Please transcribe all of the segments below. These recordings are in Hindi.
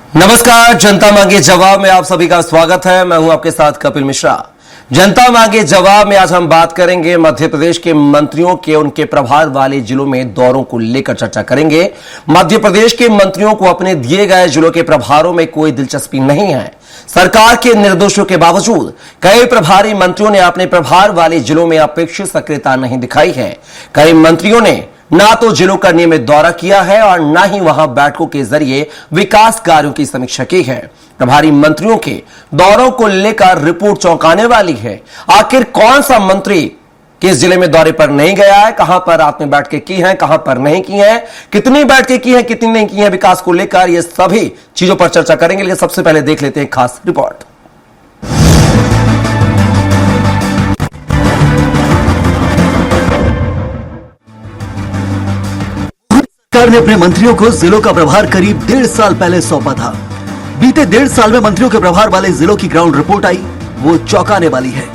नमस्कार, जनता मांगे जवाब में आप सभी का स्वागत है। मैं हूं आपके साथ कपिल मिश्रा। जनता मांगे जवाब में आज हम बात करेंगे मध्य प्रदेश के मंत्रियों के उनके प्रभार वाले जिलों में दौरों को लेकर चर्चा करेंगे। मध्य प्रदेश के मंत्रियों को अपने दिए गए जिलों के प्रभारों में कोई दिलचस्पी नहीं है। सरकार के निर्देशों के बावजूद कई प्रभारी मंत्रियों ने अपने प्रभार वाले जिलों में अपेक्षित सक्रियता नहीं दिखाई है। कई मंत्रियों ने ना तो जिलों का नियमित दौरा किया है और ना ही वहां बैठकों के जरिए विकास कार्यों की समीक्षा की है। प्रभारी मंत्रियों के दौरों को लेकर रिपोर्ट चौंकाने वाली है। आखिर कौन सा मंत्री किस जिले में दौरे पर नहीं गया है, कहां पर रात में बैठकें की हैं, कहां पर नहीं की हैं, कितनी बैठकें की हैं, कितनी नहीं की हैं, विकास को लेकर ये सभी चीजों पर चर्चा करेंगे। लेकिन सबसे पहले देख लेते हैं खास रिपोर्ट। सरकार ने अपने मंत्रियों को जिलों का प्रभार करीब 1.5 साल पहले सौंपा था। बीते 1.5 साल में मंत्रियों के प्रभार वाले जिलों की ग्राउंड रिपोर्ट आई, वो चौंकाने वाली है।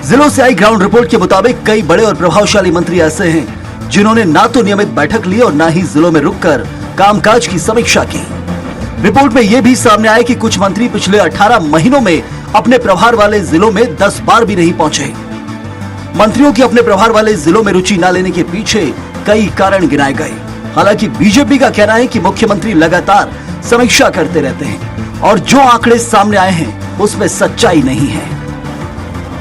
जिलों से आई ग्राउंड रिपोर्ट के मुताबिक कई बड़े और प्रभावशाली मंत्री ऐसे हैं जिन्होंने ना तो नियमित बैठक ली और ना ही जिलों में रुककर कामकाज की समीक्षा की। रिपोर्ट में यह भी सामने आया कि कुछ मंत्री पिछले 18 महीनों में अपने प्रभार वाले जिलों में 10 बार भी नहीं पहुंचे। मंत्रियों की अपने प्रभार वाले जिलों में रुचि न लेने के पीछे कई कारण गिनाए गए। हालांकि बीजेपी का कहना है कि मुख्यमंत्री लगातार समीक्षा करते रहते हैं और जो आंकड़े सामने आए हैं उसमें सच्चाई नहीं है।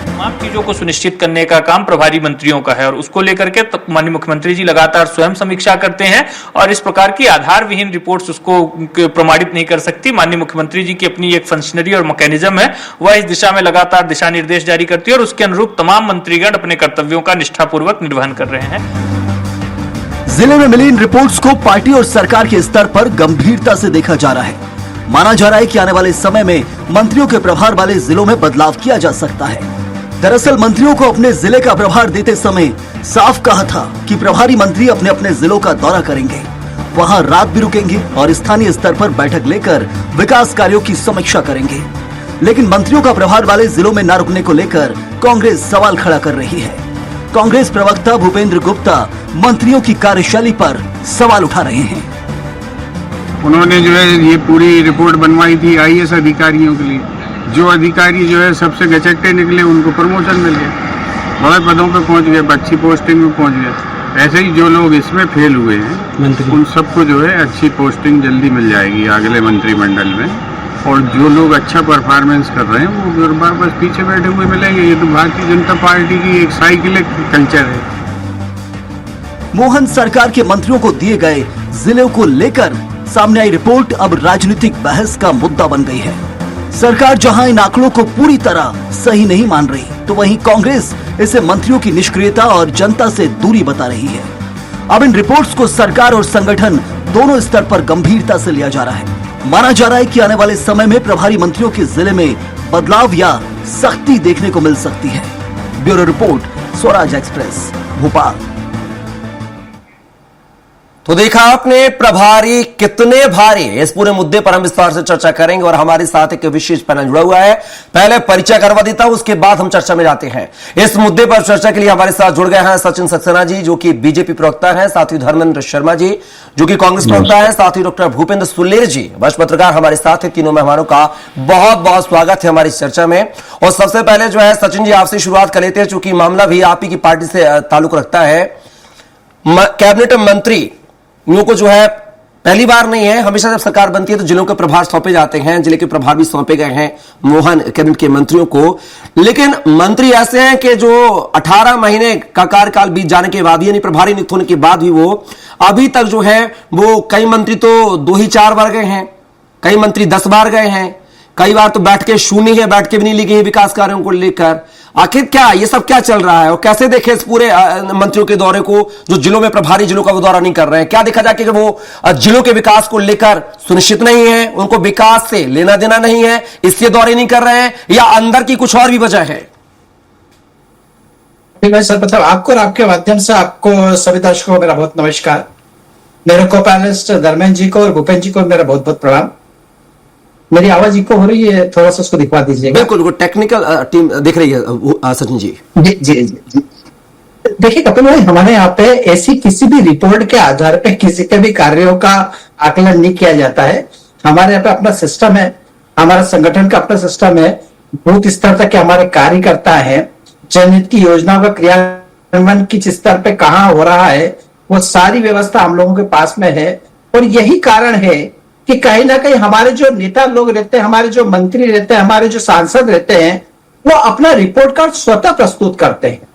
तमाम चीजों को सुनिश्चित करने का काम प्रभारी मंत्रियों का है और उसको लेकर के माननीय मुख्यमंत्री जी लगातार स्वयं समीक्षा करते हैं और इस प्रकार की आधार विहीन रिपोर्ट्स उसको प्रमाणित नहीं कर सकती। माननीय मुख्यमंत्री जी की अपनी एक फंक्शनरी और मैकेनिज्म है, वह इस दिशा में लगातार दिशा निर्देश जारी करती है और उसके अनुरूप तमाम मंत्रीगण अपने कर्तव्यों का निष्ठापूर्वक निर्वहन कर रहे हैं। जिले में मिली इन रिपोर्ट्स को पार्टी और सरकार के स्तर पर गंभीरता से देखा जा रहा है। माना जा रहा है कि आने वाले समय में मंत्रियों के प्रभार वाले जिलों में बदलाव किया जा सकता है। दरअसल मंत्रियों को अपने जिले का प्रभार देते समय साफ कहा था कि प्रभारी मंत्री अपने अपने जिलों का दौरा करेंगे, वहां रात भी रुकेंगे और स्थानीय स्तर पर बैठक लेकर विकास कार्यों की समीक्षा करेंगे। लेकिन मंत्रियों का प्रभार वाले जिलों में न रुकने को लेकर कांग्रेस सवाल खड़ा कर रही है। कांग्रेस प्रवक्ता भूपेंद्र गुप्ता मंत्रियों की कार्यशैली पर सवाल उठा रहे हैं। उन्होंने जो है ये पूरी रिपोर्ट बनवाई थी आईएएस अधिकारियों के लिए। जो अधिकारी जो है सबसे गचकटे निकले, उनको प्रमोशन मिल गया, बड़े पदों पे पहुंच गए, अच्छी पोस्टिंग में पहुंच गए। ऐसे ही जो लोग इसमें फेल हुए हैं उन सबको जो है अच्छी पोस्टिंग जल्दी मिल जाएगी अगले मंत्रिमंडल में, और जो लोग अच्छा परफॉर्मेंस कर रहे हैं वो बस पीछे बैठे हुए मिलेंगे। ये तो भारतीय जनता पार्टी की एक साइकिलिक कल्चर है। मोहन सरकार के मंत्रियों को दिए गए जिलों को लेकर सामने आई रिपोर्ट अब राजनीतिक बहस का मुद्दा बन गई है। सरकार जहां इन आंकड़ों को पूरी तरह सही नहीं मान रही, तो वहीं कांग्रेस इसे मंत्रियों की निष्क्रियता और जनता से दूरी बता रही है। अब इन रिपोर्ट्स को सरकार और संगठन दोनों स्तर पर गंभीरता से लिया जा रहा है। माना जा रहा है कि आने वाले समय में प्रभारी मंत्रियों के जिले में बदलाव या सख्ती देखने को मिल सकती है। Bureau report, Swaraj express, Bhopal. तो देखा आपने, प्रभारी कितने भारी, इस पूरे मुद्दे पर हम विस्तार से चर्चा करेंगे और हमारे साथ एक विशेष पैनल जुड़ा हुआ है। पहले परिचय करवा देता हूं, उसके बाद हम चर्चा में जाते हैं। इस मुद्दे पर चर्चा के लिए हमारे साथ जुड़ गए हैं सचिन सक्सेना जी, जो कि बीजेपी प्रवक्ता हैं, साथ ही धर्मेंद्र शर्मा जी, जो कि कांग्रेस प्रवक्ता है, साथ ही डॉक्टर भूपेंद्र सुल्लेर जी, वरिष्ठ पत्रकार हमारे साथ हैं। तीनों मेहमानों का बहुत बहुत स्वागत है हमारी चर्चा में। और सबसे पहले जो है सचिन जी, आपसे शुरुआत कर लेते हैं, चूंकि मामला भी आप ही की पार्टी से ताल्लुक रखता है। कैबिनेट मंत्री को जो है पहली बार नहीं है, हमेशा जब सरकार बनती है तो जिलों के प्रभार सौंपे जाते हैं, जिले के प्रभार भी सौंपे गए हैं मोहन कैबिनेट के मंत्रियों को। लेकिन मंत्री ऐसे हैं कि जो 18 महीने का कार्यकाल बीत जाने के बाद, यानी प्रभारी नियुक्त होने के बाद भी वो अभी तक जो है वो, कई मंत्री तो 2 ही 4 बार गए हैं, कई मंत्री 10 बार गए हैं, कई बार तो बैठ के शून्य है, बैठ के भी नहीं ली गई विकास कार्यों को लेकर। आखिर क्या ये सब क्या चल रहा है और कैसे देखे इस पूरे मंत्रियों के दौरे को, जो जिलों में प्रभारी जिलों का वो दौरा नहीं कर रहे हैं? क्या देखा जाए कि वो जिलों के विकास को लेकर सुनिश्चित नहीं है, उनको विकास से लेना देना नहीं है, इसलिए दौरे नहीं कर रहे हैं, या अंदर की कुछ और भी वजह है? सर, मतलब आपको और आपके माध्यम से आपको सभी दर्शकों को मेरा बहुत नमस्कार। मेरे को पैनलिस्ट धर्मेंद्र जी को और भूपेंद्र जी को मेरा बहुत बहुत प्रणाम। मेरी आवाज इको हो रही है, थोड़ा सा उसको दिखवा दीजिएगा। बिल्कुल, टेक्निकल टीम दिख रही है सचिन जी। जी जी जी। देखिए कपिल भाई, हमारे यहाँ पे ऐसी किसी भी रिपोर्ट के आधार पे किसी के भी कार्यों का आकलन नहीं किया जाता है। हमारे यहाँ पे अपना सिस्टम है, हमारा संगठन का अपना सिस्टम है, बूथ स्तर तक के हमारे कार्यकर्ता है, जनहित की योजनाओं का क्रियान्वयन किस स्तर पे कहाँ हो रहा है, वो सारी व्यवस्था हम लोगों के पास में है। और यही कारण है कि कहीं ना कहीं हमारे जो नेता लोग रहते हैं, हमारे जो मंत्री रहते हैं, हमारे जो सांसद रहते हैं, वो अपना रिपोर्ट कार्ड स्वतः प्रस्तुत करते हैं।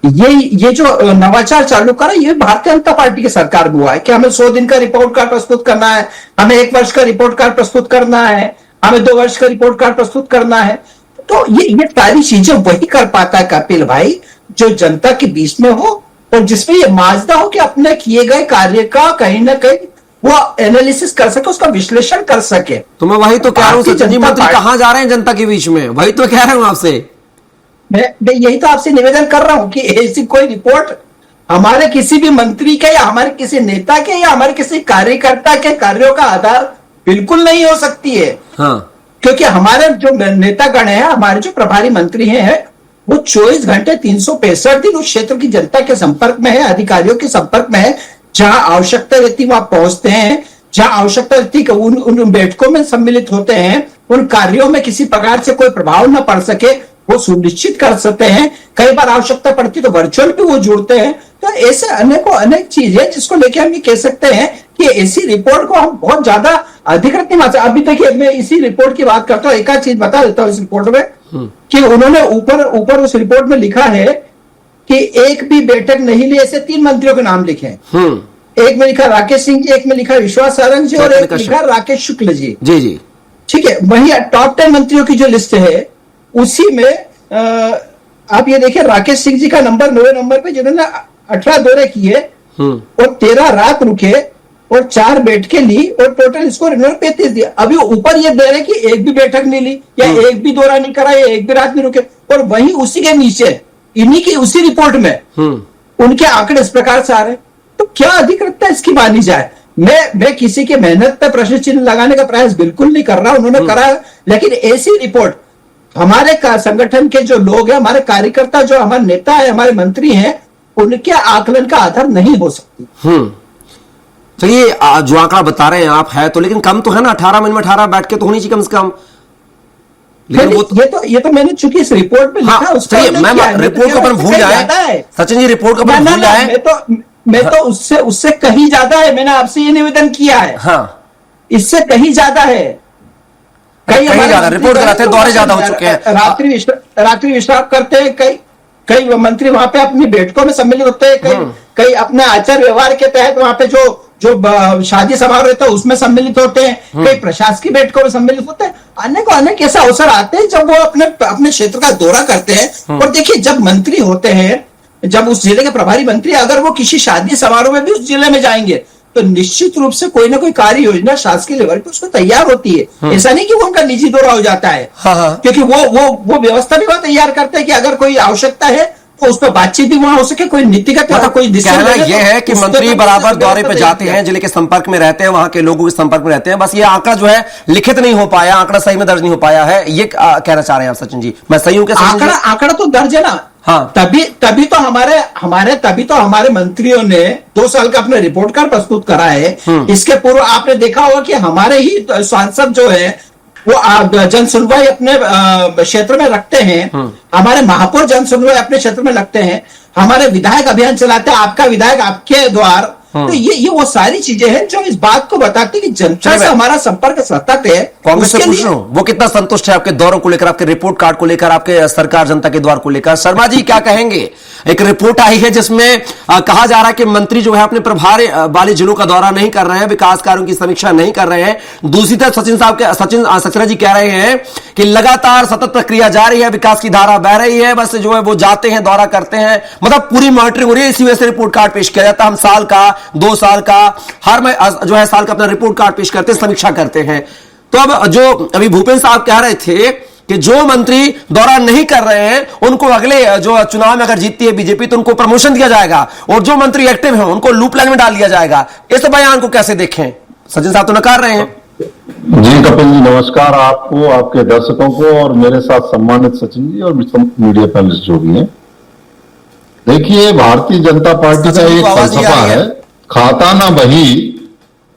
ये जो नवाचार चालू करा, ये भारतीय जनता पार्टी की सरकार में हुआ है कि हमें 100 दिन का रिपोर्ट कार्ड प्रस्तुत करना है, हमें 1 वर्ष का रिपोर्ट कार्ड प्रस्तुत करना है, हमें 2 वर्ष का रिपोर्ट कार्ड प्रस्तुत करना है। तो ये सारी चीजें वही कर पाता है कपिल भाई, जो जनता के बीच में हो और जिसमें ये माजदा हो कि अपने किए गए कार्य का कहीं ना कहीं वो एनालिसिस कर सके, उसका विश्लेषण कर सके। तो मैं वही तो कह रहा हूं भारतीय सचिन जी, जनता मंत्री पार्टी- कहां जा रहे हैं जनता के बीच में, वही तो कह रहा हूं आपसे। मैं यही तो आपसे निवेदन कर रहा हूं कि ऐसी कोई रिपोर्ट हमारे किसी भी मंत्री के या हमारे किसी नेता के या हमारे किसी कार्यकर्ता के कार्यों का आधार बिल्कुल नहीं हो सकती है। हाँ, क्योंकि हमारे जो नेतागण है, हमारे जो प्रभारी मंत्री हैं, वो 24 घंटे 365 दिन उस क्षेत्र की जनता के संपर्क में है, अधिकारियों के संपर्क में है। जहां आवश्यकता रहती वहां पहुंचते हैं, जहां आवश्यकता रहती उन बैठकों में सम्मिलित होते हैं, उन कार्यों में किसी प्रकार से कोई प्रभाव न पड़ सके वो सुनिश्चित कर सकते हैं। कई बार आवश्यकता पड़ती तो वर्चुअल भी वो जुड़ते हैं। तो ऐसे अनेक चीज है जिसको लेके हम ये कह सकते हैं कि ऐसी रिपोर्ट को हम बहुत ज्यादा अधिकृत नहीं मान सकते। अभी देखिए, मैं इसी रिपोर्ट की बात करता हूँ, एक आध चीज बता देता हूँ इस रिपोर्ट में कि उन्होंने ऊपर उस रिपोर्ट में लिखा है कि एक भी बैठक नहीं ली, ऐसे 3 मंत्रियों के नाम लिखे हैं। एक में लिखा राकेश सिंह जी, एक में लिखा विश्वास सारंग जी और एक लिखा राकेश शुक्ल जी। जी जी, ठीक है। वही टॉप 10 मंत्रियों की जो लिस्ट है उसी में आप ये देखिए, राकेश सिंह जी का नंबर 9 नंबर पे, जिन्होंने 18 दौरे किए और 13 रात रुके और 4 बैठकें ली और टोटल स्कोर इन्होंने 35 दिया। अभी ऊपर ये दे रहे कि एक भी बैठक नहीं ली या एक भी दौरा नहीं करा या एक भी रात नहीं रुके, और वहीं उसी के नीचे इन्हीं की उसी रिपोर्ट में उनके आंकड़े इस प्रकार से आ रहे हैं। तो क्या अधिकृतता इसकी मानी जाए? मैं किसी की मेहनत पे प्रश्न चिन्ह लगाने का प्रयास बिल्कुल नहीं कर रहा, उन्होंने करा है, लेकिन ऐसी रिपोर्ट हमारे संगठन के जो लोग हैं, हमारे कार्यकर्ता, जो हमारे नेता है, हमारे मंत्री हैं, उनके आकलन का आधार नहीं हो सकती। तो ये जो आंकड़ा बता रहे हैं आप, है तो, लेकिन कम तो है ना, 18 महीने में 18 बैठ के तो होनी चाहिए कम से कम। लेकिन वो ये तो मैंने चूंकि इस रिपोर्ट में लिखा, हाँ, उसका चलिए, उल्लेख मैं किया है। रिपोर्ट को अपन भूल जाए, सचिन जी रिपोर्ट को अपन भूल जाए। मैं तो उससे कहीं ज्यादा है, मैंने आपसे ये निवेदन किया है। हाँ, इससे कहीं ज्यादा है। कहीं ज्यादा रिपोर्ट कराते हैं, दौरे ज्यादा हो चुके हैं, रात्रि विश्राम करते हैं, कई मंत्री वहां पे अपनी बैठकों में सम्मिलित होते हैं, कई अपने आचार व्यवहार के तहत वहां पे जो शादी समारोह रहता है उसमें सम्मिलित होते हैं, कई प्रशासकीय बैठकों में सम्मिलित होते हैं। अनेक ऐसे अवसर आते हैं जब वो अपने क्षेत्र का दौरा करते हैं। और देखिए, जब मंत्री होते हैं, जब उस जिले के प्रभारी मंत्री अगर वो किसी शादी समारोह में भी उस जिले में जाएंगे तो निश्चित रूप से कोई ना कोई कार्य योजना शासकीय लेवल पे उसको तैयार होती है। ऐसा नहीं कि वो उनका निजी दौरा हो जाता है। क्योंकि वो व्यवस्था भी वहां तैयार करते हैं कि अगर कोई आवश्यकता है तो उस पर बातचीत भी वहां हो सके, कोई नीतिगत कोई कहना यह है कि मंत्री बराबर दौरे पे जाते हैं, जिले के संपर्क में रहते हैं, वहां के लोगों के संपर्क में रहते हैं, बस ये आंकड़ा जो है लिखित नहीं हो पाया, आंकड़ा सही में दर्ज नहीं हो पाया है, ये कहना चाह रहे हैं आप सचिन जी? मैं सही हूं क्या? आंकड़ा तो दर्ज है ना। हाँ, तभी तो हमारे मंत्रियों ने 2 साल का अपना रिपोर्ट कार्ड प्रस्तुत करा है। इसके पूर्व आपने देखा होगा कि हमारे ही सांसद जो है वो जन सुनवाई अपने क्षेत्र में रखते हैं, हमारे महापौर जन सुनवाई अपने क्षेत्र में रखते हैं, हमारे विधायक अभियान चलाते हैं, आपका विधायक आपके द्वार। तो ये वो सारी चीजें हैं जो इस बात को बताती है कि जनता से हमारा संपर्क सतत है। कांग्रेस से पूछ रहा हूं, वो कितना संतुष्ट है आपके दौरों को लेकर, आपके रिपोर्ट कार्ड को लेकर, आपके सरकार जनता के द्वार को लेकर? शर्मा जी क्या कहेंगे? एक रिपोर्ट आई है जिसमें कहा जा रहा है कि मंत्री जो है अपने प्रभार वाले जिलों का दौरा नहीं कर रहे हैं, विकास कार्यों की समीक्षा नहीं कर रहे हैं। दूसरी तरफ सचिन सक्सेना जी कह रहे हैं कि लगातार सतत प्रक्रिया जारी है, विकास की धारा बह रही है, बस जो है वो जाते हैं, दौरा करते हैं, मतलब पूरी मॉनिटरिंग हो रही है। इसी वजह से रिपोर्ट कार्ड पेश किया जाता है। हम साल का, 2 साल का, हर जो है साल का अपना रिपोर्ट कार्ड पेश करते हैं, समीक्षा करते हैं। तो अब जो अभी भूपेंद्र साहब कह रहे थे कि जो मंत्री दौरा नहीं कर रहे हैं उनको अगले जो चुनाव में अगर जीतती है बीजेपी तो उनको प्रमोशन दिया जाएगा, और जो मंत्री एक्टिव हैं उनको लूप लाइन में डाल दिया जाएगा। इस बयान को कैसे देखें? सचिन साहब तो नकार रहे हैं। जी कपिल जी, नमस्कार आपको, आपके दर्शकों को, और मेरे साथ सम्मानित सचिन जी और मीडिया पैनलिस्ट जो भी हैं। देखिए, भारतीय जनता पार्टी का एक फलसफा है, खाता ना बही,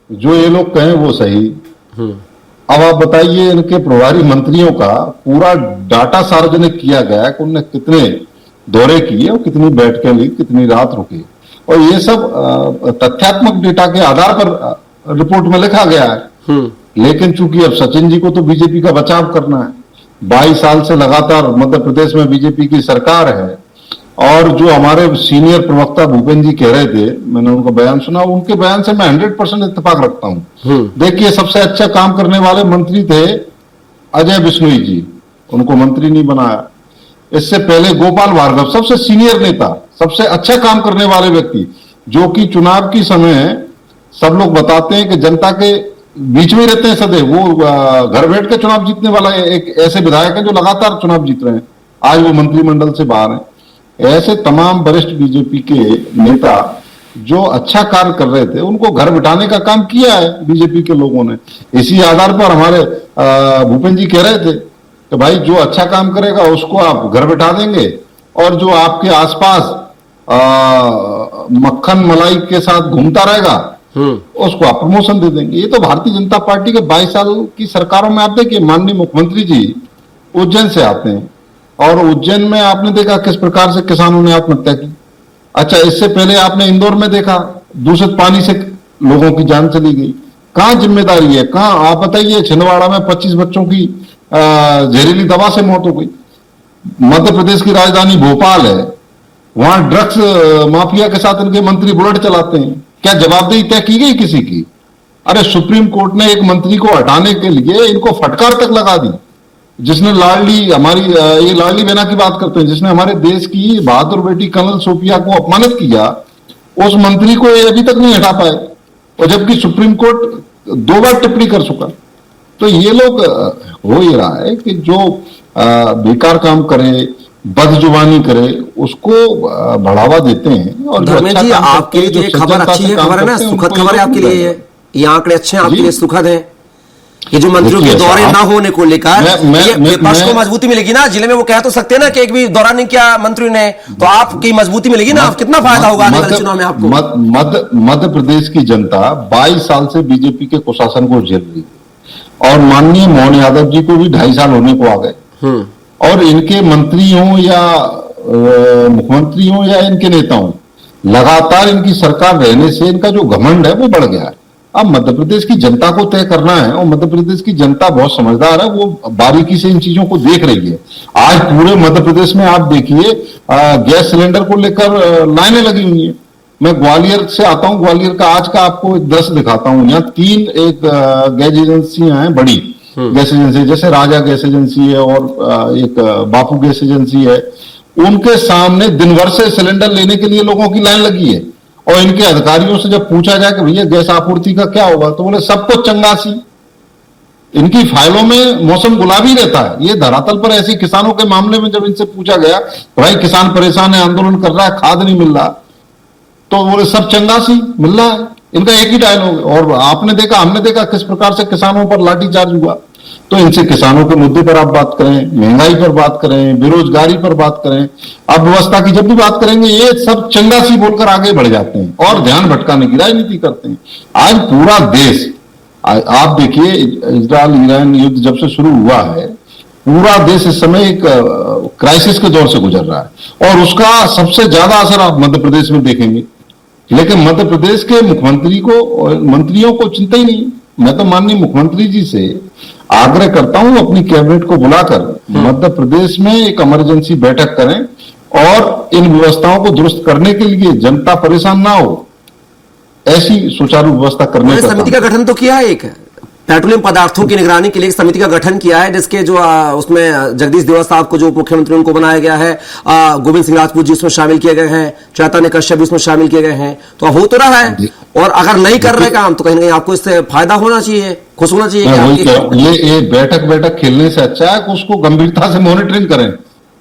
जो ये लोग कहें वो सही। अब आप बताइए, इनके प्रभारी मंत्रियों का पूरा डाटा सार्वजनिक किया गया है कि उन्होंने कितने दौरे किए और कितनी बैठकें ली, कितनी रात रुकी, और ये सब तथ्यात्मक डेटा के आधार पर रिपोर्ट में लिखा गया है। लेकिन चूंकि अब सचिन जी को तो बीजेपी का बचाव करना है, 22 साल से लगातार मध्य प्रदेश में बीजेपी की सरकार है, और जो हमारे सीनियर प्रवक्ता भूपेंद्र जी कह रहे थे, मैंने उनका बयान सुना, उनके बयान से मैं 100% इत्तेफाक रखता हूं। देखिए, सबसे अच्छा काम करने वाले मंत्री थे अजय बिश्नोई जी, उनको मंत्री नहीं बनाया। इससे पहले गोपाल भार्गव, सबसे सीनियर नेता, सबसे अच्छा काम करने वाले व्यक्ति, जो कि चुनाव की समय सब लोग बताते हैं कि जनता के बीच में रहते हैं सदैव, वो घर बैठ के चुनाव जीतने वाला एक ऐसे विधायक है जो लगातार चुनाव जीत रहे हैं, आज वो मंत्रिमंडल से बाहर हैं। ऐसे तमाम वरिष्ठ बीजेपी के नेता जो अच्छा कार्य कर रहे थे, उनको घर बिठाने का काम किया है बीजेपी के लोगों ने। इसी आधार पर हमारे भूपेंद्र जी कह रहे थे कि भाई जो अच्छा काम करेगा उसको आप घर बिठा देंगे, और जो आपके आसपास मक्खन मलाई के साथ घूमता रहेगा उसको आप प्रमोशन दे देंगे। ये तो भारतीय जनता पार्टी के 22 साल की सरकारों में आप देखिए, माननीय मुख्यमंत्री जी उज्जैन से आते हैं, और उज्जैन में आपने देखा किस प्रकार से किसानों ने आत्महत्या की। अच्छा, इससे पहले आपने इंदौर में देखा दूषित पानी से लोगों की जान चली गई। कहां जिम्मेदारी है, कहां? आप बताइए, छिंदवाड़ा में 25 बच्चों की जहरीली दवा से मौत हो गई। मध्य प्रदेश की राजधानी भोपाल है, वहां ड्रग्स माफिया के साथ इनके मंत्री बुलेट चलाते हैं। क्या जवाबदेही तय की गई किसी की? अरे, सुप्रीम कोर्ट ने एक मंत्री को हटाने के लिए इनको फटकार तक लगा दी, जिसने लाडली, हमारी ये लाडली बहना की बात करते हैं, जिसने हमारे देश की बहादुर बेटी कर्नल सोफिया को अपमानित किया, उस मंत्री को ये अभी तक नहीं हटा पाए, और जबकि सुप्रीम कोर्ट 2 बार टिप्पणी कर चुका। तो ये लोग, हो ये रहा है कि जो बेकार काम करे, बदजुबानी करे, उसको बढ़ावा देते हैं। और धर्मेंद्र जी, आपके लिए जो खबर अच्छी है, खबर है ना, सुखद खबर है आपके लिए, ये आंकड़े अच्छे हैं आपके लिए, सुखद है। ये जो मंत्रियों के दौरे ना होने को लेकर विपक्ष को मजबूती मिलेगी ना। जिले में वो कह तो सकते हैं ना कि एक भी दौरा नहीं किया मंत्री ने, तो आपकी मजबूती मिलेगी ना। कितना फायदा होगा आने वाले चुनाव में आपको? मध्य प्रदेश की जनता 22 साल से बीजेपी के कुशासन को झेल रही है, और माननीय मोहन यादव जी को भी 2.5 साल होने को आ गए, और इनके मंत्री हों या मुख्यमंत्री हों या इनके नेता हों, लगातार इनकी सरकार रहने से इनका जो घमंड है वो बढ़ गया है। अब मध्य प्रदेश की जनता को तय करना है, और मध्य प्रदेश की जनता बहुत समझदार है, वो बारीकी से इन चीजों को देख रही है। आज पूरे मध्य प्रदेश में आप देखिए, गैस सिलेंडर को लेकर लाइनें लगी हुई हैं। मैं ग्वालियर से आता हूं, ग्वालियर का आज का आपको एक दृश्य दिखाता हूं। यहाँ 3 गैस एजेंसियां हैं, बड़ी गैस एजेंसी, जैसे राजा गैस एजेंसी है और एक बापू गैस एजेंसी है। उनके सामने दिन भर से सिलेंडर लेने के लिए लोगों की लाइन लगी है, और इनके अधिकारियों से जब पूछा जाए कि भैया गैस आपूर्ति का क्या होगा, तो बोले सब कुछ चंगासी। इनकी फाइलों में मौसम गुलाबी रहता है। ये धरातल पर ऐसी किसानों के मामले में जब इनसे पूछा गया, भाई किसान परेशान है, आंदोलन कर रहा है, खाद नहीं मिल रहा, तो बोले सब चंगासी मिल रहा है। इनका एक ही डायलॉग। और आपने देखा, हमने देखा किस प्रकार से किसानों पर लाठीचार्ज हुआ। तो इनसे किसानों के मुद्दे पर आप बात करें, महंगाई पर बात करें, बेरोजगारी पर बात करें, अर्थव्यवस्था की जब भी बात करेंगे, ये सब चंगासी बोलकर आगे बढ़ जाते हैं और ध्यान भटकाने की राजनीति करते हैं। आज पूरा देश, आप देखिए, इजरायल ईरान युद्ध जब से शुरू हुआ है, पूरा देश इस समय एक क्राइसिस के दौर से गुजर रहा है, और उसका सबसे ज्यादा असर आप मध्य प्रदेश में देखेंगे। लेकिन मध्य प्रदेश के मुख्यमंत्री को, मंत्रियों को चिंता ही नहीं। मैं तो माननीय मुख्यमंत्री जी से आग्रह करता हूं, अपनी कैबिनेट को बुलाकर मध्य प्रदेश में एक इमरजेंसी बैठक करें और इन व्यवस्थाओं को दुरुस्त करने के लिए, जनता परेशान ना हो, ऐसी सुचारू व्यवस्था करने का समिति का गठन तो किया है। एक पेट्रोलियम पदार्थों की निगरानी के लिए एक समिति का गठन किया है, जिसके जो उसमें जगदीश देवा साहब को जो मुख्यमंत्री उनको बनाया गया है, गोविंद सिंह राजपूत जी उसमें शामिल किए गए हैं, चैतन्य कश्यप भी उसमें शामिल किए गए हैं। तो अब हो तो रहा है, और अगर नहीं कर रहे काम तो कहीं ना कहीं आपको इससे फायदा होना चाहिए, खुश होना चाहिए। ये बैठक खेलने से अच्छा है कि उसको गंभीरता से मॉनिटरिंग करें।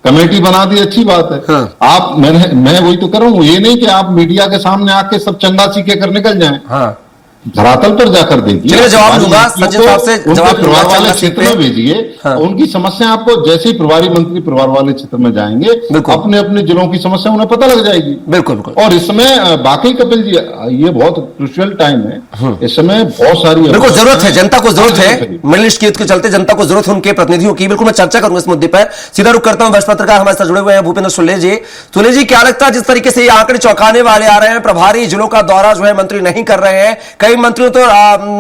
कमेटी बना दी, अच्छी बात है। हाँ। आप मैं वही तो कर रहा हूं, ये नहीं कि आप मीडिया के सामने आके सब चंदा सीखे कर निकल जाएं। हाँ। धरातल पर जाकर देखिए। चलिए, जवाब दूंगा सचिन साहब से, उनके जवाब दूंगा परिवार वाले चंदा क्षेत्र पे। में भेजिए। हाँ। उनकी समस्या आपको जैसे ही प्रभारी मंत्री परिवार वाले क्षेत्र में जाएंगे, बिल्कुल। अपने अपने जिलों की समस्या उन्हें पता लग जाएगी। बिल्कुल बिल्कुल और इस समय वाकई कपिल जी, ये बहुत क्रूशियल टाइम है। इस समय बहुत सारी बिल्कुल जरूरत है, जनता को जरूरत है, करिए। मिडिल ईस्ट के युद्ध के चलते जनता को जरूरत है उनके प्रतिनिधियों की। बिल्कुल मैं चर्चा करूंगा इस मुद्दे पर। सीधा रुख करता हूं, वरिष्ठ पत्रकार हमारे साथ जुड़े हुए हैं भूपेंद्र सुले जी। सुले जी, क्या लगता है जिस तरीके से ये आंकड़े चौंकाने वाले आ रहे हैं, प्रभारी जिलों का दौरा जो है मंत्री नहीं कर रहे हैं, कई मंत्रियों तो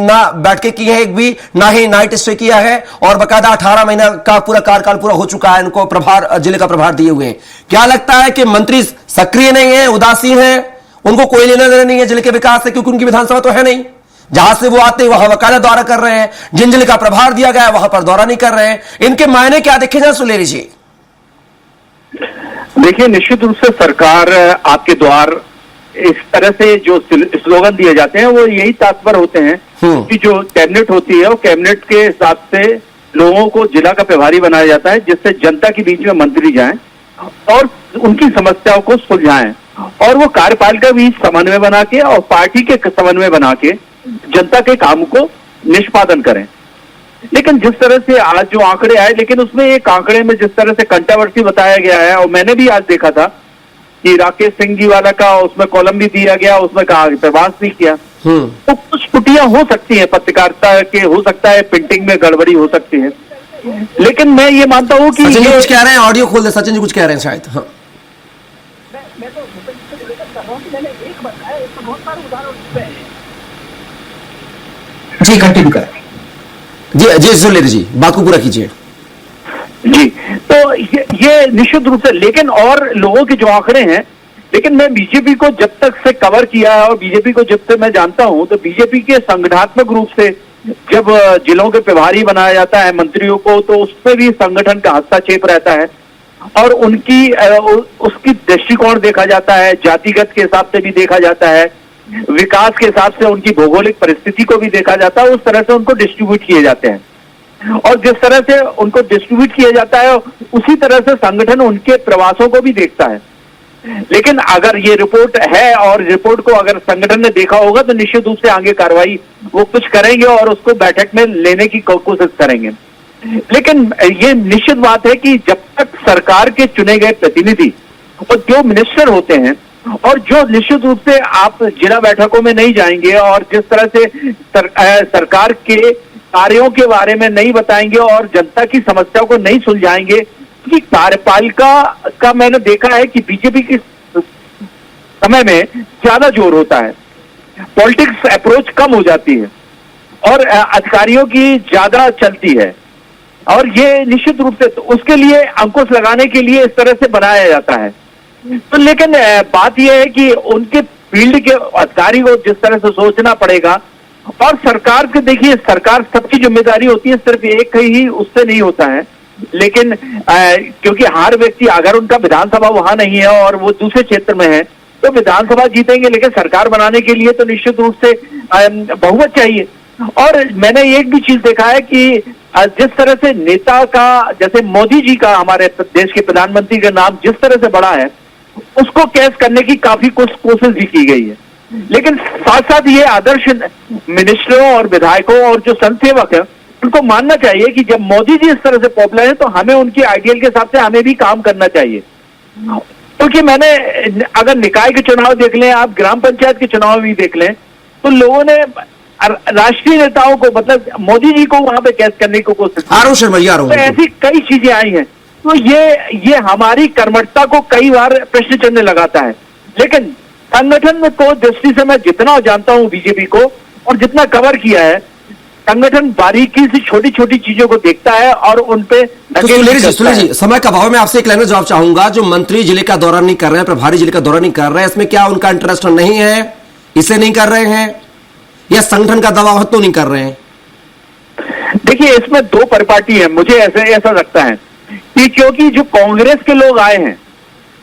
ना बैठकें की है एक भी, ना ही नाइट स्टे किया है, और बकायदा 18 महीना का पूरा कार्यकाल पूरा हो चुका है इनको प्रभार, जिले का प्रभार दिए हुए हैं। क्या लगता है कि मंत्री सक्रिय नहीं है, उदासीन है, उनको कोई लेना देना नहीं है जिले के विकास से, क्योंकि उनकी विधानसभा तो है नहीं, जहां से वो आते वहां वकालत दौरा कर रहे हैं, जिन जिले का प्रभार दिया गया है वहां पर दौरा नहीं कर रहे हैं। इनके मायने क्या देखे जाए सुलेरी जी? देखिए, निश्चित रूप से सरकार आपके द्वार, इस तरह से जो स्लोगन दिए जाते हैं वो यही तात्पर्य होते हैं कि जो कैबिनेट होती है वो कैबिनेट के हिसाब से लोगों को जिला का प्रभारी बनाया जाता है, जिससे जनता के बीच में मंत्री जाएं और उनकी समस्याओं को सुलझाएं, और वो कार्यपालिका भी समन्वय बना के और पार्टी के समन्वय बना के जनता के काम को निष्पादन करें। लेकिन जिस तरह से आज जो आंकड़े आए, लेकिन उसमें एक आंकड़े में जिस तरह से कंट्रोवर्सी बताया गया है, और मैंने भी आज देखा था कि राकेश सिंह जी वाला का उसमें कॉलम भी दिया गया, उसमें कहा प्रवास नहीं किया। तो कुछ त्रुटियां हो सकती हैं पत्रकारिता के, हो सकता है प्रिंटिंग में गड़बड़ी हो सकती है, लेकिन मैं ये मानता हूं कि सचिन जी कुछ कह रहे हैं, ऑडियो खोल दे, सचिन जी कुछ कह रहे हैं शायद। हाँ जी कंटिन्यू करें। जी जी सुलेरी जी, बात को पूरा कीजिए। जी, तो ये निश्चित रूप से, लेकिन और लोगों के जो आंकड़े हैं, लेकिन मैं बीजेपी को जब तक से कवर किया है और बीजेपी को जब से मैं जानता हूं, तो बीजेपी के संगठनात्मक रूप से जब जिलों के प्रभारी बनाया जाता है मंत्रियों को, तो उसमें भी संगठन का हस्तक्षेप रहता है और उनकी उसकी दृष्टिकोण देखा जाता है, जातिगत के हिसाब से भी देखा जाता है, विकास के हिसाब से उनकी भौगोलिक परिस्थिति को भी देखा जाता है, उस तरह से उनको डिस्ट्रीब्यूट किए जाते हैं। और जिस तरह से उनको डिस्ट्रीब्यूट किया जाता है उसी तरह से संगठन उनके प्रवासों को भी देखता है। लेकिन अगर ये रिपोर्ट है और रिपोर्ट को अगर संगठन ने देखा होगा तो निश्चित रूप से आगे कार्रवाई वो कुछ करेंगे और उसको बैठक में लेने की कोशिश करेंगे। लेकिन ये निश्चित बात है कि जब तक सरकार के चुने गए प्रतिनिधि और जो मिनिस्टर होते हैं और जो निश्चित रूप से आप जिला बैठकों में नहीं जाएंगे और जिस तरह से सरकार के कार्यों के बारे में नहीं बताएंगे और जनता की समस्याओं को नहीं सुलझाएंगे, कि कार्यपालिका का मैंने देखा है कि बीजेपी के समय में ज्यादा जोर होता है, पॉलिटिक्स अप्रोच कम हो जाती है और अधिकारियों की ज्यादा चलती है, और ये निश्चित रूप से तो उसके लिए अंकुश लगाने के लिए इस तरह से बनाया जाता है। तो लेकिन बात यह है कि उनके फील्ड के अधिकारी को जिस तरह से सोचना पड़ेगा, और सरकार के देखिए, सरकार सबकी जिम्मेदारी होती है, सिर्फ एक ही उससे नहीं होता है। लेकिन क्योंकि हर व्यक्ति, अगर उनका विधानसभा वहां नहीं है और वो दूसरे क्षेत्र में है तो विधानसभा जीतेंगे, लेकिन सरकार बनाने के लिए तो निश्चित रूप से बहुमत चाहिए। और मैंने एक भी चीज देखा है कि जिस तरह से नेता का, जैसे मोदी जी का, हमारे देश के प्रधानमंत्री का नाम जिस तरह से बढ़ा है, उसको कैच करने की काफी कुछ कोशिश भी की गई है। लेकिन साथ साथ ये आदर्श मिनिस्टरों और विधायकों और जो संसेवक है उनको मानना चाहिए कि जब मोदी जी इस तरह से पॉपुलर है तो हमें उनकी आइडियल के हिसाब से हमें भी काम करना चाहिए। क्योंकि मैंने अगर निकाय के चुनाव देख लें, आप ग्राम पंचायत के चुनाव भी देख लें, तो लोगों ने राष्ट्रीय नेताओं को, मतलब मोदी जी को वहां पे कैच करने की कोशिश की। तो ऐसी कई चीजें आई हैं, तो ये हमारी कर्मठता को कई बार प्रश्न चिन्ह लगाता है। लेकिन संगठन को दृष्टि से मैं जितना जानता हूं बीजेपी को और जितना कवर किया है, संगठन बारीकी से छोटी छोटी चीजों को देखता है और उन पे तो सुलेरी जी, समय का अभाव में आपसे एक लाइन में जवाब चाहूंगा। जो मंत्री जिले का दौरा नहीं कर रहे हैं, प्रभारी जिले का दौरा नहीं कर रहे हैं, इसमें क्या उनका इंटरेस्ट नहीं है, इसे नहीं कर रहे हैं, या संगठन का दबाव है तो नहीं कर रहे हैं? देखिए, इसमें दो परिपाटी है, मुझे ऐसा लगता है कि क्योंकि जो कांग्रेस के लोग आए हैं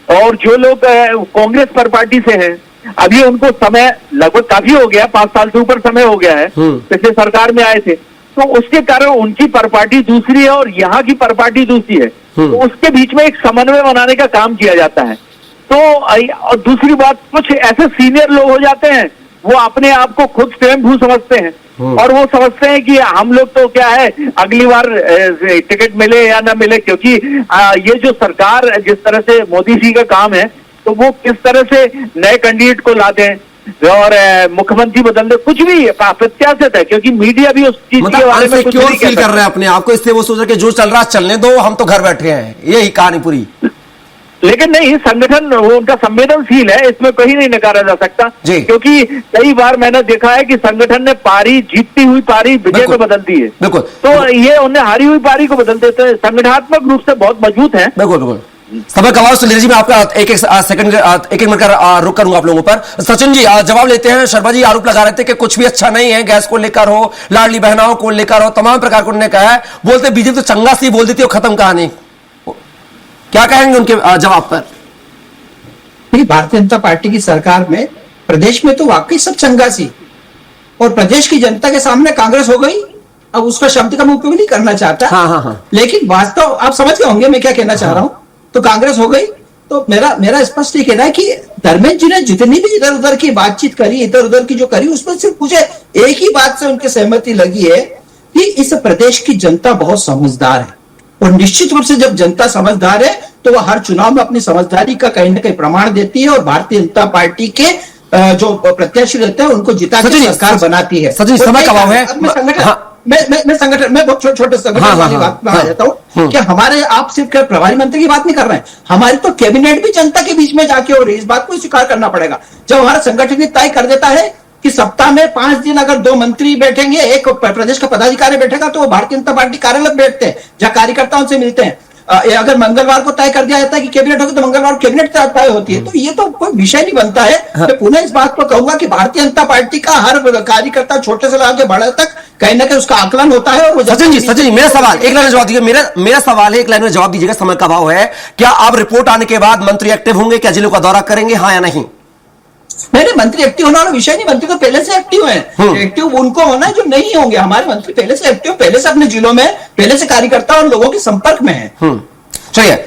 और जो लोग कांग्रेस पर पार्टी से हैं, अभी उनको समय लगभग काफी हो गया, 5 साल से ऊपर समय हो गया है, पिछले सरकार में आए थे, तो उसके कारण उनकी पर पार्टी दूसरी है और यहाँ की पर पार्टी दूसरी है, तो उसके बीच में एक समन्वय बनाने का काम किया जाता है। तो और दूसरी बात, कुछ ऐसे सीनियर लोग हो जाते हैं वो अपने आप को खुद स्वयंभू समझते हैं और वो समझते हैं कि हम लोग तो क्या है अगली बार टिकट मिले या ना मिले, क्योंकि ये जो सरकार जिस तरह से मोदी जी का काम है तो वो किस तरह से नए कैंडिडेट को ला दें और मुख्यमंत्री बदल दे, कुछ भी प्रत्याशित है, क्योंकि मीडिया भी उस चीज के बारे में कुछ नहीं फील कर रहे हैं अपने आप को, इसलिए वो सोच रहे कि जो चल रहा है चलने दो, हम तो घर बैठे हैं, यही कहानी पूरी। लेकिन नहीं, संगठन वो उनका संवेदनशील है, इसमें कहीं नहीं नकारा जा सकता, क्योंकि कई बार मैंने देखा है कि संगठन ने पारी, जीतती हुई पारी विजय में बदल दी है। बिल्कुल, तो ये उन्हें हारी हुई पारी को बदल देते हैं, संगठनात्मक रूप से बहुत मजबूत है। बिल्कुल बिल्कुल। समय का अभाव सुनील जी, मैं आपका एक सेकंड एक मिनट का रुक करूंगा आप लोगों पर। सचिन जी जवाब लेते हैं। शर्मा जी आरोप लगा रहे थे कि कुछ भी अच्छा नहीं है, गैस को लेकर हो, लाडली बहनाओं को लेकर हो, तमाम प्रकार को उन्होंने कहा है, बोलते बीजेपी तो चंगा सी बोल देती है, खत्म कहानी। क्या कहेंगे उनके जवाब पर? भारतीय जनता पार्टी की सरकार में प्रदेश में तो वाकई सब चंगा सी, और प्रदेश की जनता के सामने कांग्रेस हो गई। अब उसका शब्द का मैं उपयोग नहीं करना चाहता, हाँ। लेकिन वास्तव आप समझ गए होंगे मैं क्या कहना चाह रहा हूं। तो कांग्रेस हो गई, तो मेरा स्पष्ट ये कहना है कि धर्मेंद्र जी ने जितनी भी इधर उधर की बातचीत करी, इधर उधर की जो करी, उसमें सिर्फ मुझे एक ही बात से उनकी सहमति लगी है कि इस प्रदेश की जनता बहुत समझदार है, और निश्चित रूप से जब जनता समझदार है तो वह हर चुनाव में अपनी समझदारी का कहीं ना कहीं प्रमाण देती है, और भारतीय जनता पार्टी के जो प्रत्याशी रहते हैं उनको जिता के सरकार बनाती है। सचिन समय का अभाव है, मैं संगठन में बहुत छोटे संगठन वाली बात में आ जाता हूँ कि हमारे आप सिर्फ प्रभारी मंत्री की बात नहीं कर रहे हैं, हमारी तो कैबिनेट भी जनता के बीच में जाके हो रही है। इस बात को स्वीकार करना पड़ेगा। जब हमारा संगठन तय कर देता है कि सप्ताह में 5 दिन अगर 2 मंत्री बैठेंगे, एक प्रदेश का पदाधिकारी बैठेगा, तो वो भारतीय जनता पार्टी कार्यालय बैठते हैं, जहां कार्यकर्ताओं से मिलते हैं। अगर मंगलवार को तय कर दिया जाता है कि कैबिनेट होगी, तो मंगलवार को कैबिनेट तय होती है। तो ये तो कोई विषय नहीं बनता है। मैं पुनः इस बात को कहूंगा कि भारतीय जनता पार्टी का हर कार्यकर्ता छोटे से लेकर बड़े तक कहीं ना कहीं उसका आकलन होता है। और सचिन जी मेरा सवाल एक लाइन में जवाब दीजिए। मेरा सवाल है, एक लाइन में जवाब दीजिएगा, समय का अभाव है। क्या आप रिपोर्ट आने के बाद मंत्री एक्टिव होंगे, क्या जिलों का दौरा करेंगे, हाँ या नहीं? नहीं, मंत्री एक्टिव होना वाला विषय नहीं, मंत्री तो पहले से एक्टिव है। एक्टिव उनको होना है जो नहीं होंगे। हमारे मंत्री पहले से एक्टिव, पहले से अपने जिलों में, पहले से कार्यकर्ता और लोगों के संपर्क में है। चलिए,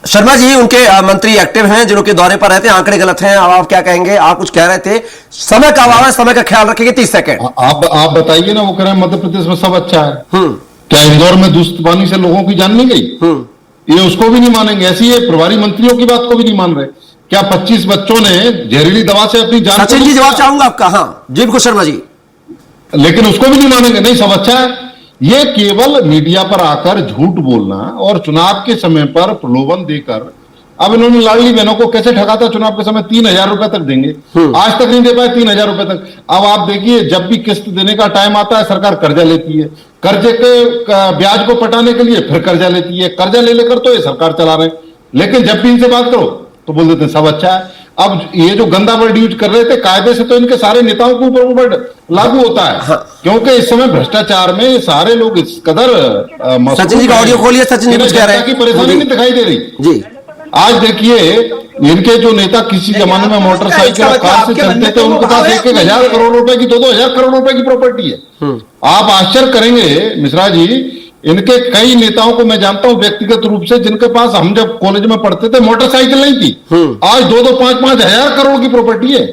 शर्मा जी उनके मंत्री एक्टिव हैं, जिलों के दौरे पर रहते हैं, आंकड़े गलत हैं। अब आप क्या कहेंगे? आप कुछ कह रहे थे, समय का अभाव है, समय का ख्याल रखेंगे। 30 सेकंड आप बताइए ना। वो कह रहे हैं मध्य प्रदेश में सब अच्छा है। क्या इंदौर में दूषित पानी से लोगों की जान नहीं गई? ये उसको भी नहीं मानेंगे। ऐसी ये प्रभारी मंत्रियों की बात को भी नहीं मान रहे। क्या 25 बच्चों ने जहरीली दवा से अपनी जान? सचिन जी जवाब चाहूंगा आपका। हाँ जी बिल्कुल शर्मा जी। लेकिन उसको भी नहीं मानेंगे, नहीं सब अच्छा है। ये केवल मीडिया पर आकर झूठ बोलना और चुनाव के समय पर प्रलोभन देकर, अब इन्होंने लाडली बहनों को कैसे ठगा था चुनाव के समय, 3000 रुपए तक देंगे, आज तक नहीं दे पाए 3000 रुपए तक। अब आप देखिए, जब भी किस्त देने का टाइम आता है सरकार कर्जा लेती है, कर्जे के ब्याज को पटाने के लिए फिर कर्जा लेती है, कर्जा ले लेकर तो ये सरकार चला रहे हैं। लेकिन जब भी इनसे बात करो तो बोल देते हैं सब अच्छा है। अब ये जो गंदा वर्ड यूज कर रहे थे, कायदे से तो इनके सारे नेताओं के ऊपर वो वर्ड लागू होता है। क्योंकि इस समय भ्रष्टाचार में सारे लोग इस कदर सचिन जी का ऑडियो खोलिए। सचिन जी कुछ कह रहे हैं की परेशानी नहीं दिखाई दे रही जी। आज देखिए, इनके जो नेता किसी जमाने में मोटरसाइकिल और कार से चलते थे, उनके पास 1,000 करोड़ रुपए की, 2,000 करोड़ रुपए की प्रॉपर्टी है। आप आश्चर्य करेंगे मिश्रा जी, इनके कई नेताओं को मैं जानता हूं व्यक्तिगत रूप से, जिनके पास, हम जब कॉलेज में पढ़ते थे मोटरसाइकिल नहीं थी, आज 2-2, 5-5 हजार करोड़ की प्रॉपर्टी है।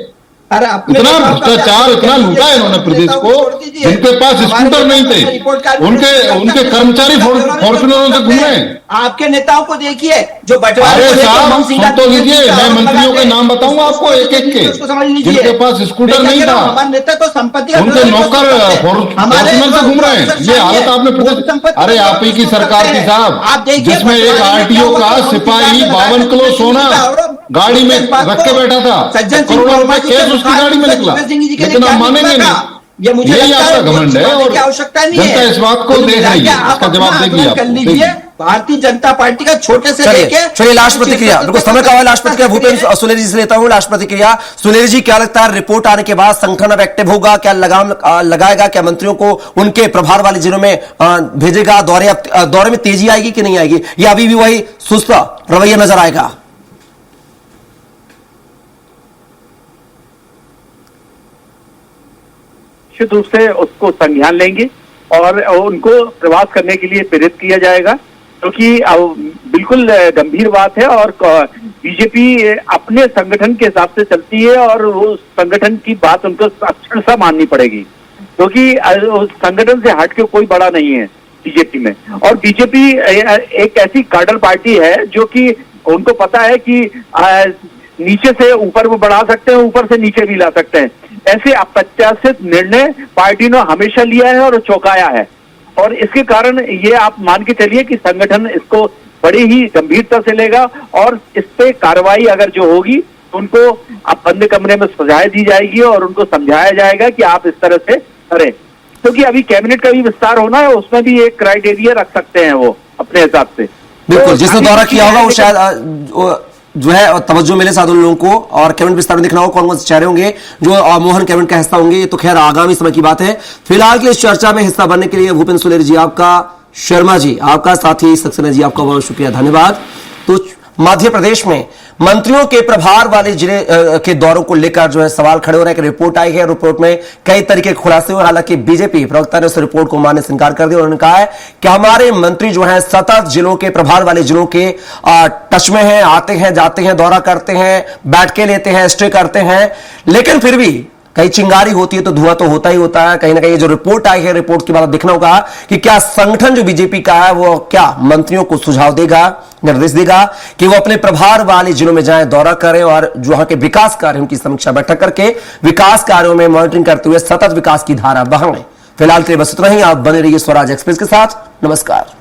इतना भ्रष्टाचार, इतना लूटा है इन्होंने प्रदेश को। जिनके पास स्कूटर नहीं थे, उनके कर्मचारी फॉर्च्यूनरों से घूम रहे हैं। आपके नेताओं को देखिए जो अरे साहब सुन तो लीजिए, मैं मंत्रियों के नाम बताऊंगा आपको एक एक के, जिनके पास स्कूटर नहीं था, हमारे नेता तो संपत्ति, उनके नौकर फॉर्च्यूनर से घूम रहे हैं। ये हालत आपने, अरे आप ही की सरकार की साहब, जिसमें एक आरटीओ का सिपाही 52 किलो सोना गाड़ी में रख के बैठा था, करोड़ों रुपए कैश उसकी गाड़ी में निकला। लेकिन आप मानेंगे नहीं, ये मुझे यही आपका घमंड है, और आवश्यकता नहीं जनता है। इस बात को देख रही है। इसका जवाब देगी कर लीजिए। भारतीय जनता पार्टी का छोटे से लेके, चलिए लास्ट प्रतिक्रिया, बिल्कुल समय का लास्ट प्रतिक्रिया भूपेंद्र सुनेरी जी से लेता हूं। लास्ट प्रतिक्रिया सुनेरी जी, क्या लगता है रिपोर्ट आने के बाद संगठन अब एक्टिव होगा? क्या लगाम लगाएगा? क्या मंत्रियों को उनके प्रभार वाले जिलों में भेजेगा? दौरे में तेजी आएगी कि नहीं आएगी, या अभी भी वही सुस्त रवैया नजर आएगा? निश्चित रूप से उसको संज्ञान लेंगे और उनको प्रवास करने के लिए प्रेरित किया जाएगा, क्योंकि बिल्कुल गंभीर बात है। और बीजेपी अपने संगठन के हिसाब से चलती है और वो संगठन की बात उनको अक्षरशः माननी पड़ेगी, क्योंकि संगठन से हट के कोई बड़ा नहीं है बीजेपी में। और बीजेपी एक ऐसी कार्डर पार्टी है जो कि उनको पता है कि नीचे से ऊपर वो बढ़ा सकते हैं, ऊपर से नीचे भी ला सकते हैं। ऐसे अप्रत्याशित निर्णय पार्टी ने हमेशा लिया है और चौंकाया है, और इसके कारण ये आप मान के चलिए कि संगठन इसको बड़ी ही गंभीरता से लेगा और इस पे कार्रवाई अगर जो होगी उनको अब बंद कमरे में सजाए दी जाएगी और उनको समझाया जाएगा कि आप इस तरह से करें, क्योंकि अभी कैबिनेट का भी विस्तार होना है, उसमें भी एक क्राइटेरिया रख सकते हैं वो अपने हिसाब से। बिल्कुल, तो जिसने दौरा किया होगा वो शायद जो है तवज्जो मिले साथ उन लोगों को, और कैबिनेट विस्तार में दिखना होगा कौन कौन से चेहरे होंगे जो मोहन कैबिनेट का हिस्सा होंगे। ये तो खैर आगामी समय की बात है। फिलहाल के इस चर्चा में हिस्सा बनने के लिए भूपेंद्र सुलेर जी आपका, शर्मा जी आपका, साथ ही सक्सेना जी आपका बहुत शुक्रिया, धन्यवाद। तो मध्य प्रदेश में मंत्रियों के प्रभार वाले जिले के दौरों को लेकर जो है सवाल खड़े हो रहे हैं। रिपोर्ट आई है, रिपोर्ट में कई तरीके के खुलासे हुए। हालांकि बीजेपी प्रवक्ता ने उस रिपोर्ट को मानने से इनकार कर दिया। उन्होंने कहा है कि हमारे मंत्री जो है सतत जिलों के प्रभार वाले जिलों के टच में हैं, आते हैं जाते हैं, दौरा करते हैं, बैठ के लेते हैं, स्टे करते हैं, लेकिन फिर भी कहीं चिंगारी होती है तो धुआं तो होता ही होता है। कहीं ना कहीं जो रिपोर्ट आई है, रिपोर्ट के बाद दिखना होगा कि क्या संगठन जो बीजेपी का है वो क्या मंत्रियों को सुझाव देगा, निर्देश देगा कि वो अपने प्रभार वाले जिलों में जाएं, दौरा करें और जो वहां के विकास कार्यों की समीक्षा बैठक करके विकास कार्यों में मॉनिटरिंग करते हुए सतत विकास की धारा बहाएं। फिलहाल के लिए बस इतना ही। आप बने रहिए स्वराज एक्सप्रेस के साथ। नमस्कार।